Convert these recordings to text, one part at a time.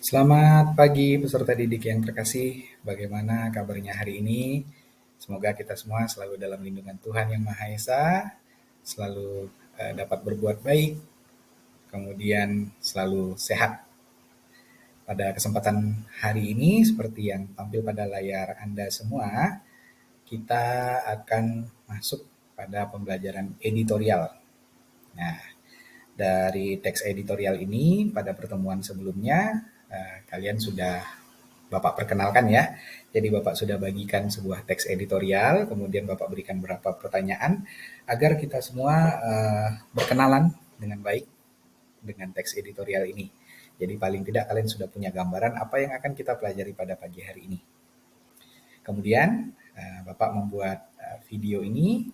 Selamat pagi peserta didik yang terkasih. Bagaimana kabarnya hari ini? Semoga kita semua selalu dalam lindungan Tuhan Yang Maha Esa, selalu dapat berbuat baik, kemudian selalu sehat. Pada kesempatan hari ini, seperti yang tampil pada layar Anda semua, kita akan masuk pada pembelajaran editorial. Nah, dari teks editorial ini pada pertemuan sebelumnya kalian sudah Bapak perkenalkan ya. Jadi Bapak sudah bagikan sebuah teks editorial, kemudian Bapak berikan beberapa pertanyaan agar kita semua berkenalan dengan baik dengan teks editorial ini. Jadi paling tidak kalian sudah punya gambaran apa yang akan kita pelajari pada pagi hari ini. Kemudian Bapak membuat video ini,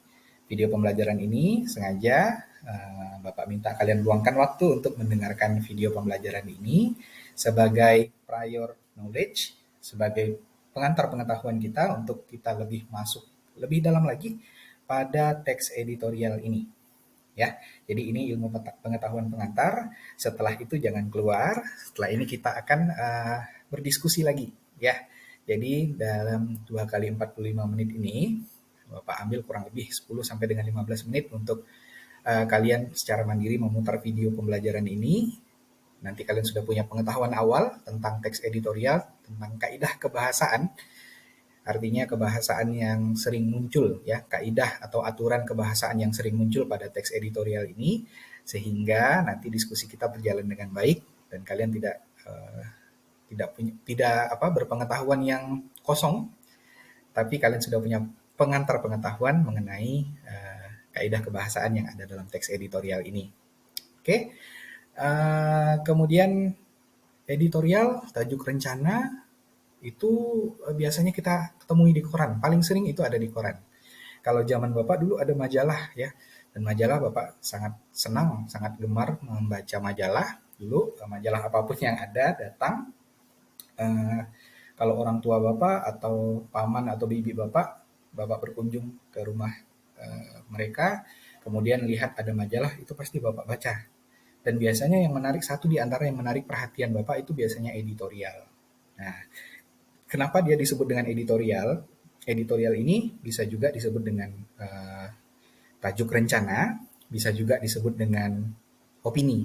video pembelajaran ini sengaja Bapak minta kalian luangkan waktu untuk mendengarkan video pembelajaran ini sebagai prior knowledge, sebagai pengantar pengetahuan kita untuk kita lebih masuk lebih dalam lagi pada teks editorial ini. Ya, jadi ini ilmu pengetahuan pengantar. Setelah itu jangan keluar. Setelah ini kita akan berdiskusi lagi, ya. Jadi dalam 2 kali 45 menit ini Bapak ambil kurang lebih 10 sampai dengan 15 menit untuk kalian secara mandiri memutar video pembelajaran ini. Nanti kalian sudah punya pengetahuan awal tentang teks editorial, tentang kaidah kebahasaan, artinya kebahasaan yang sering muncul, ya, kaidah atau aturan kebahasaan yang sering muncul pada teks editorial ini, sehingga nanti diskusi kita berjalan dengan baik dan kalian tidak berpengetahuan yang kosong, tapi kalian sudah punya pengantar pengetahuan mengenai kaidah kebahasaan yang ada dalam teks editorial ini. Oke, kemudian editorial, tajuk rencana, itu biasanya kita temui di koran. Paling sering itu ada di koran. Kalau zaman Bapak dulu ada majalah ya, dan majalah Bapak sangat senang, sangat gemar membaca majalah. Dulu majalah apapun yang ada datang, kalau orang tua Bapak atau paman atau bibi Bapak berkunjung ke rumah mereka, kemudian lihat ada majalah, itu pasti Bapak baca. Dan biasanya yang menarik, satu di antara yang menarik perhatian Bapak itu biasanya editorial. Nah, kenapa dia disebut dengan editorial? Editorial ini bisa juga disebut dengan tajuk rencana, bisa juga disebut dengan opini.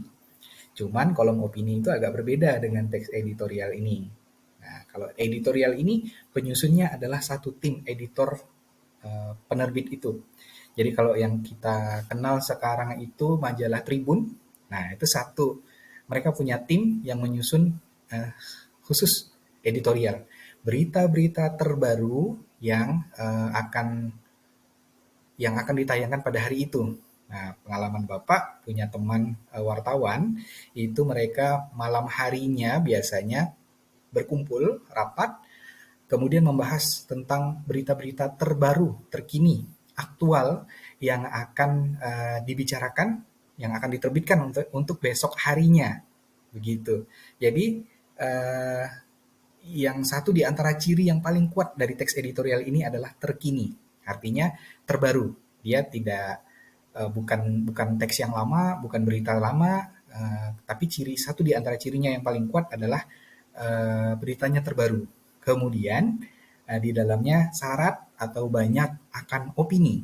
Cuman kolom opini itu agak berbeda dengan teks editorial ini. Nah, kalau editorial ini penyusunnya adalah satu tim editor penerbit itu. Jadi kalau yang kita kenal sekarang itu majalah Tribun, nah itu satu. Mereka punya tim yang menyusun khusus editorial. Berita-berita terbaru yang akan ditayangkan pada hari itu. Nah, pengalaman Bapak punya teman wartawan, itu mereka malam harinya biasanya berkumpul, rapat, kemudian membahas tentang berita-berita terbaru, terkini, aktual yang akan dibicarakan, yang akan diterbitkan untuk besok harinya, begitu. Jadi yang satu di antara ciri yang paling kuat dari teks editorial ini adalah terkini, artinya terbaru. Dia tidak bukan teks yang lama, bukan berita lama, tapi satu di antara cirinya yang paling kuat adalah beritanya terbaru. Kemudian di dalamnya syarat atau banyak akan opini.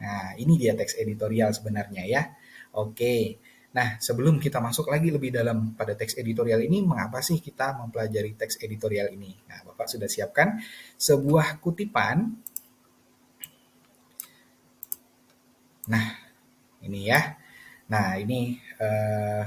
Nah, ini dia teks editorial sebenarnya ya. Oke. Nah, sebelum kita masuk lagi lebih dalam pada teks editorial ini, mengapa sih kita mempelajari teks editorial ini? Nah, Bapak sudah siapkan sebuah kutipan. Nah, ini ya. Nah, ini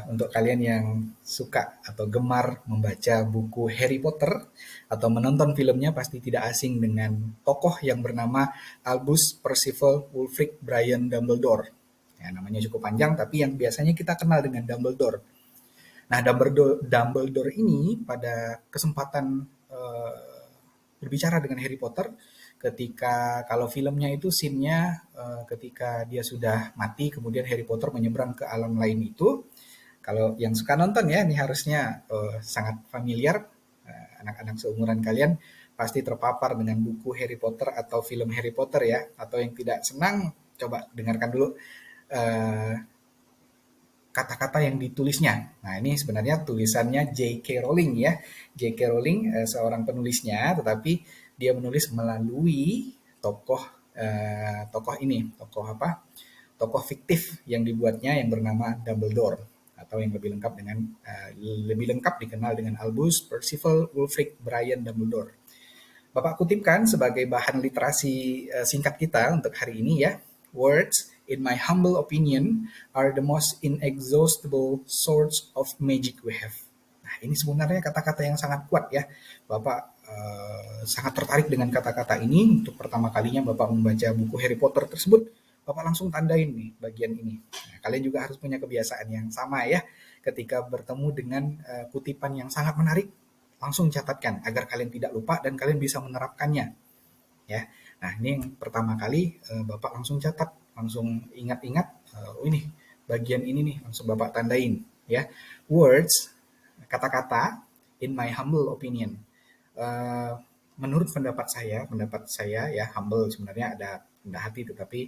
untuk kalian yang suka atau gemar membaca buku Harry Potter atau menonton filmnya pasti tidak asing dengan tokoh yang bernama Albus Percival Wulfric Brian Dumbledore. Ya, namanya cukup panjang, tapi yang biasanya kita kenal dengan Dumbledore. Nah, Dumbledore ini pada kesempatan berbicara dengan Harry Potter, ketika kalau filmnya itu scene-nya ketika dia sudah mati, kemudian Harry Potter menyeberang ke alam lain itu. Kalau yang suka nonton ya, ini harusnya sangat familiar. Anak-anak seumuran kalian pasti terpapar dengan buku Harry Potter atau film Harry Potter ya. Atau yang tidak senang, coba dengarkan dulu kata-kata yang ditulisnya. Nah, ini sebenarnya tulisannya J.K. Rowling ya. J.K. Rowling seorang penulisnya, tetapi dia menulis melalui tokoh tokoh ini, tokoh apa? Tokoh fiktif yang dibuatnya yang bernama Dumbledore atau yang lebih lengkap dengan lebih lengkap dikenal dengan Albus Percival Wulfric Brian Dumbledore. Bapak kutipkan sebagai bahan literasi singkat kita untuk hari ini ya. Words, in my humble opinion, are the most inexhaustible source of magic we have. Nah, ini sebenarnya kata-kata yang sangat kuat ya. Bapak sangat tertarik dengan kata-kata ini. Untuk pertama kalinya Bapak membaca buku Harry Potter tersebut, Bapak langsung tandain nih bagian ini. Nah, kalian juga harus punya kebiasaan yang sama ya. Ketika bertemu dengan kutipan yang sangat menarik, langsung catatkan agar kalian tidak lupa dan kalian bisa menerapkannya ya. Nah, ini yang pertama kali Bapak langsung catat, langsung ingat-ingat, oh ini bagian ini nih langsung Bapak tandain ya. Words, kata-kata, in my humble opinion. Menurut pendapat saya ya, humble sebenarnya ada rendah hati, tetapi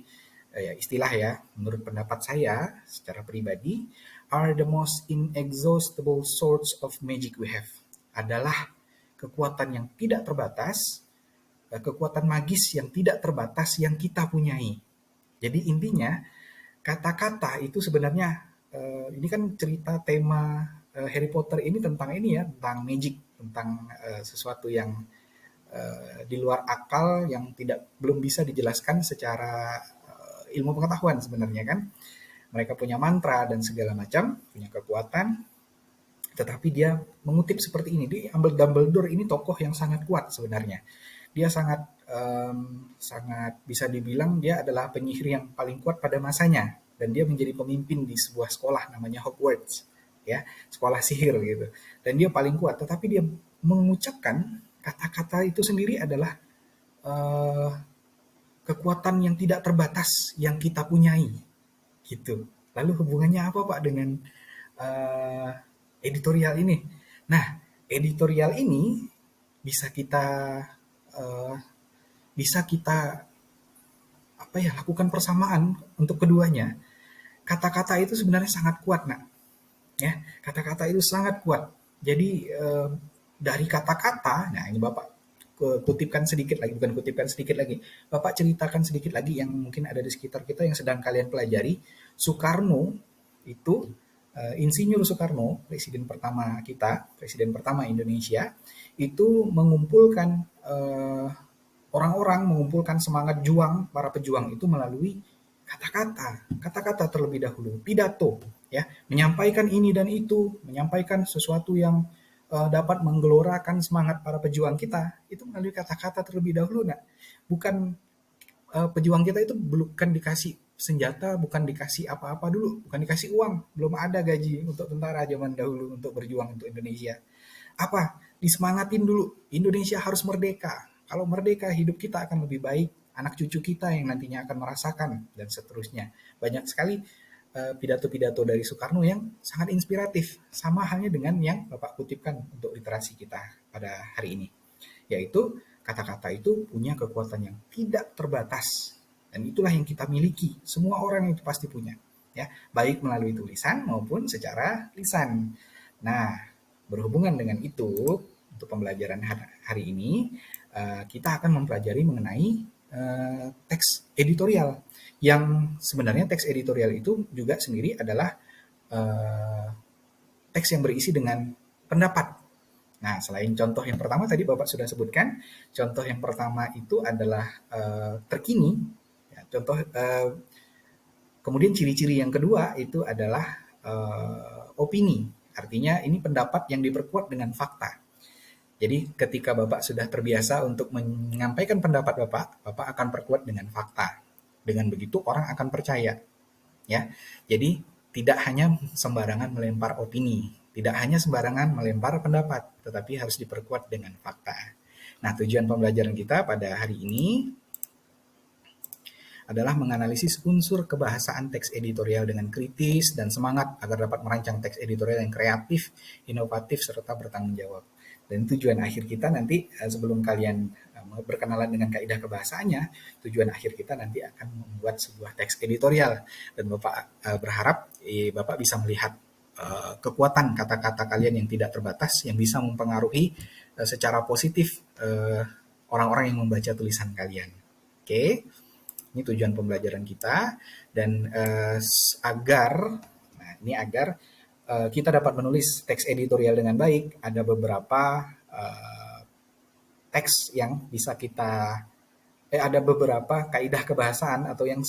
ya istilah ya, menurut pendapat saya secara pribadi, are the most inexhaustible source of magic we have. Adalah kekuatan yang tidak terbatas, kekuatan magis yang tidak terbatas yang kita punyai. Jadi intinya kata-kata itu sebenarnya ini kan cerita tema Harry Potter ini tentang ini ya, tentang magic, tentang sesuatu yang di luar akal yang belum bisa dijelaskan secara ilmu pengetahuan sebenarnya kan. Mereka punya mantra dan segala macam, punya kekuatan, tetapi dia mengutip seperti ini. Dia Dumbledore ini tokoh yang sangat kuat sebenarnya. Dia sangat bisa dibilang dia adalah penyihir yang paling kuat pada masanya, dan dia menjadi pemimpin di sebuah sekolah namanya Hogwarts ya, sekolah sihir gitu. Dan dia paling kuat, tetapi dia mengucapkan kata-kata itu sendiri adalah kekuatan yang tidak terbatas yang kita punyai gitu. Lalu hubungannya apa Pak dengan uh, editorial ini? Nah, editorial ini bisa kita uh, bisa kita apa ya, lakukan persamaan untuk keduanya. Kata-kata itu sebenarnya sangat kuat, nak. Ya, kata-kata itu sangat kuat. Jadi dari kata-kata, nah ini Bapak kutipkan sedikit lagi, bukan kutipkan sedikit lagi. Bapak ceritakan sedikit lagi yang mungkin ada di sekitar kita yang sedang kalian pelajari. Soekarno itu Insinyur Soekarno, presiden pertama kita, presiden pertama Indonesia, itu mengumpulkan orang-orang, mengumpulkan semangat juang para pejuang itu melalui kata-kata terlebih dahulu, pidato, ya, menyampaikan ini dan itu, menyampaikan sesuatu yang dapat menggelorakan semangat para pejuang kita, itu melalui kata-kata terlebih dahulu, nak. Bukan pejuang kita itu bukan dikasih senjata, bukan dikasih apa-apa dulu, bukan dikasih uang, belum ada gaji untuk tentara zaman dahulu untuk berjuang untuk Indonesia. Apa? Disemangatin dulu, Indonesia harus merdeka. Kalau merdeka, hidup kita akan lebih baik, anak cucu kita yang nantinya akan merasakan, dan seterusnya. Banyak sekali pidato-pidato dari Soekarno yang sangat inspiratif, sama halnya dengan yang Bapak kutipkan untuk literasi kita pada hari ini, yaitu kata-kata itu punya kekuatan yang tidak terbatas, dan itulah yang kita miliki. Semua orang itu pasti punya, ya, baik melalui tulisan maupun secara lisan. Nah, berhubungan dengan itu, untuk pembelajaran hari ini kita akan mempelajari mengenai teks editorial, yang sebenarnya teks editorial itu juga sendiri adalah teks yang berisi dengan pendapat. Nah, selain contoh yang pertama tadi Bapak sudah sebutkan, contoh yang pertama itu adalah terkini. Ya, kemudian ciri-ciri yang kedua itu adalah opini. Artinya ini pendapat yang diperkuat dengan fakta. Jadi ketika Bapak sudah terbiasa untuk menyampaikan pendapat Bapak akan perkuat dengan fakta. Dengan begitu orang akan percaya. Ya. Jadi tidak hanya sembarangan melempar opini, tidak hanya sembarangan melempar pendapat, tetapi harus diperkuat dengan fakta. Nah, tujuan pembelajaran kita pada hari ini adalah menganalisis unsur kebahasaan teks editorial dengan kritis dan semangat agar dapat merancang teks editorial yang kreatif, inovatif, serta bertanggung jawab. Dan tujuan akhir kita nanti sebelum kalian berkenalan dengan kaidah kebahasaannya, tujuan akhir kita nanti akan membuat sebuah teks editorial. Dan Bapak berharap Bapak bisa melihat kekuatan kata-kata kalian yang tidak terbatas, yang bisa mempengaruhi secara positif orang-orang yang membaca tulisan kalian. Oke, ini tujuan pembelajaran kita. Dan agar kita dapat menulis teks editorial dengan baik, ada beberapa teks yang bisa kita ada beberapa kaidah kebahasaan atau yang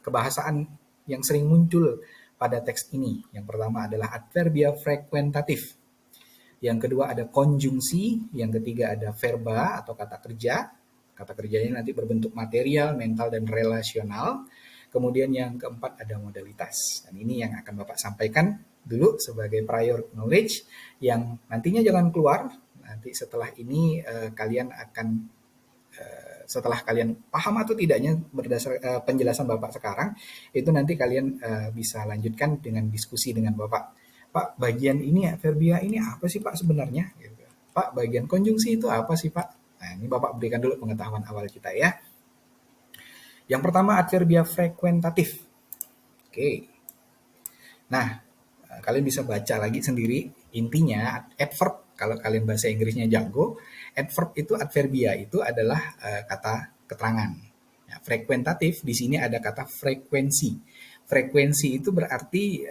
kebahasaan yang sering muncul pada teks ini. Yang pertama adalah adverbia frekuentatif. Yang kedua ada konjungsi, yang ketiga ada verba atau kata kerja. Kata kerjanya nanti berbentuk material, mental, dan relasional. Kemudian yang keempat ada modalitas. Dan ini yang akan Bapak sampaikan dulu sebagai prior knowledge yang nantinya jangan keluar. Nanti setelah ini kalian akan setelah kalian paham atau tidaknya berdasar penjelasan Bapak sekarang, itu nanti kalian bisa lanjutkan dengan diskusi dengan Bapak. Pak, bagian ini adverbia ini apa sih Pak sebenarnya? Gitu. Pak, bagian konjungsi itu apa sih Pak? Nah, ini Bapak berikan dulu pengetahuan awal kita ya. Yang pertama adverbia frekuentatif. Oke. Nah, kalian bisa baca lagi sendiri. Intinya adverb, kalau kalian bahasa Inggrisnya jago, adverb itu adverbia itu adalah kata keterangan. Ya, frekuentatif di sini ada kata frekuensi. Frekuensi itu berarti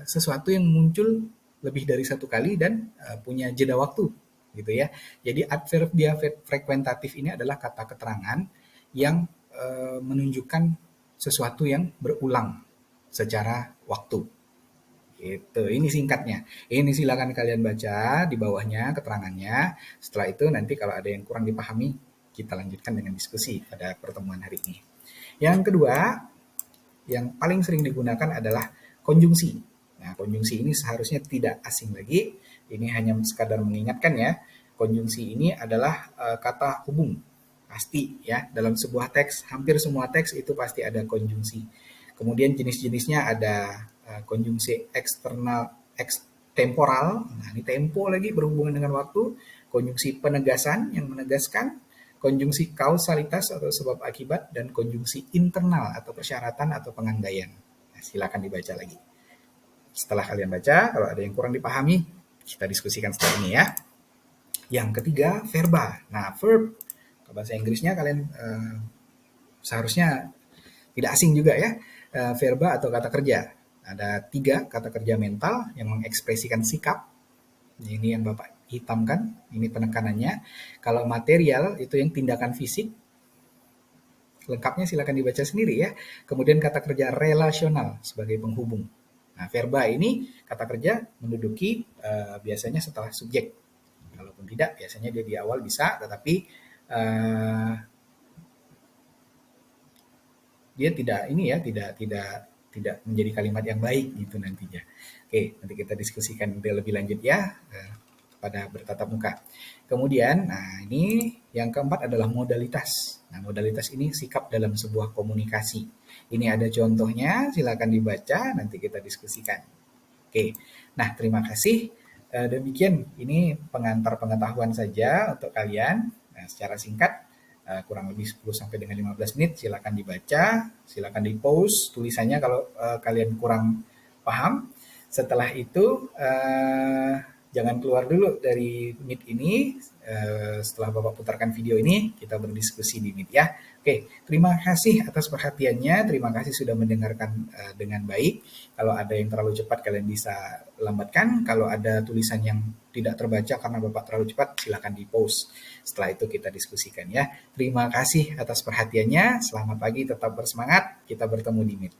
sesuatu yang muncul lebih dari satu kali dan punya jeda waktu, gitu ya. Jadi adverbia frekuentatif ini adalah kata keterangan yang menunjukkan sesuatu yang berulang secara waktu. Gitu, ini singkatnya. Ini silakan kalian baca di bawahnya keterangannya. Setelah itu nanti kalau ada yang kurang dipahami, kita lanjutkan dengan diskusi pada pertemuan hari ini. Yang kedua, yang paling sering digunakan adalah konjungsi. Nah, konjungsi ini seharusnya tidak asing lagi. Ini hanya sekadar mengingatkan ya. Konjungsi ini adalah kata hubung. Pasti ya, dalam sebuah teks, hampir semua teks itu pasti ada konjungsi. Kemudian jenis-jenisnya ada konjungsi eksternal, temporal. Nah, ini tempo lagi berhubungan dengan waktu. Konjungsi penegasan yang menegaskan. Konjungsi kausalitas atau sebab akibat. Dan konjungsi internal atau persyaratan atau pengandaian. Nah, silakan dibaca lagi. Setelah kalian baca, kalau ada yang kurang dipahami, kita diskusikan setelah ini ya. Yang ketiga, verba. Nah, verb, bahasa Inggrisnya kalian seharusnya tidak asing juga ya. Verba atau kata kerja. Ada 3 kata kerja mental yang mengekspresikan sikap. Ini yang Bapak hitamkan, ini penekanannya. Kalau material itu yang tindakan fisik. Lengkapnya silakan dibaca sendiri ya. Kemudian kata kerja relasional sebagai penghubung. Nah, verba ini kata kerja menduduki biasanya setelah subjek. Kalaupun tidak, biasanya dia di awal bisa, tetapi dia tidak menjadi kalimat yang baik gitu nantinya. Oke, nanti kita diskusikan lebih lanjut ya pada bertatap muka. Kemudian, nah ini yang keempat adalah modalitas. Nah, modalitas ini sikap dalam sebuah komunikasi. Ini ada contohnya, silakan dibaca, nanti kita diskusikan. Oke, nah terima kasih. Demikian, ini pengantar pengetahuan saja untuk kalian. Nah, secara singkat, kurang lebih 10 sampai dengan 15 menit, silakan dibaca, silakan di-pause tulisannya kalau kalian kurang paham. Setelah itu jangan keluar dulu dari Meet ini. Setelah Bapak putarkan video ini, kita berdiskusi di Meet ya. Oke, terima kasih atas perhatiannya, terima kasih sudah mendengarkan dengan baik. Kalau ada yang terlalu cepat, kalian bisa lambatkan. Kalau ada tulisan yang tidak terbaca karena Bapak terlalu cepat, silakan di-pause. Setelah itu kita diskusikan ya. Terima kasih atas perhatiannya, selamat pagi, tetap bersemangat, kita bertemu di Meet.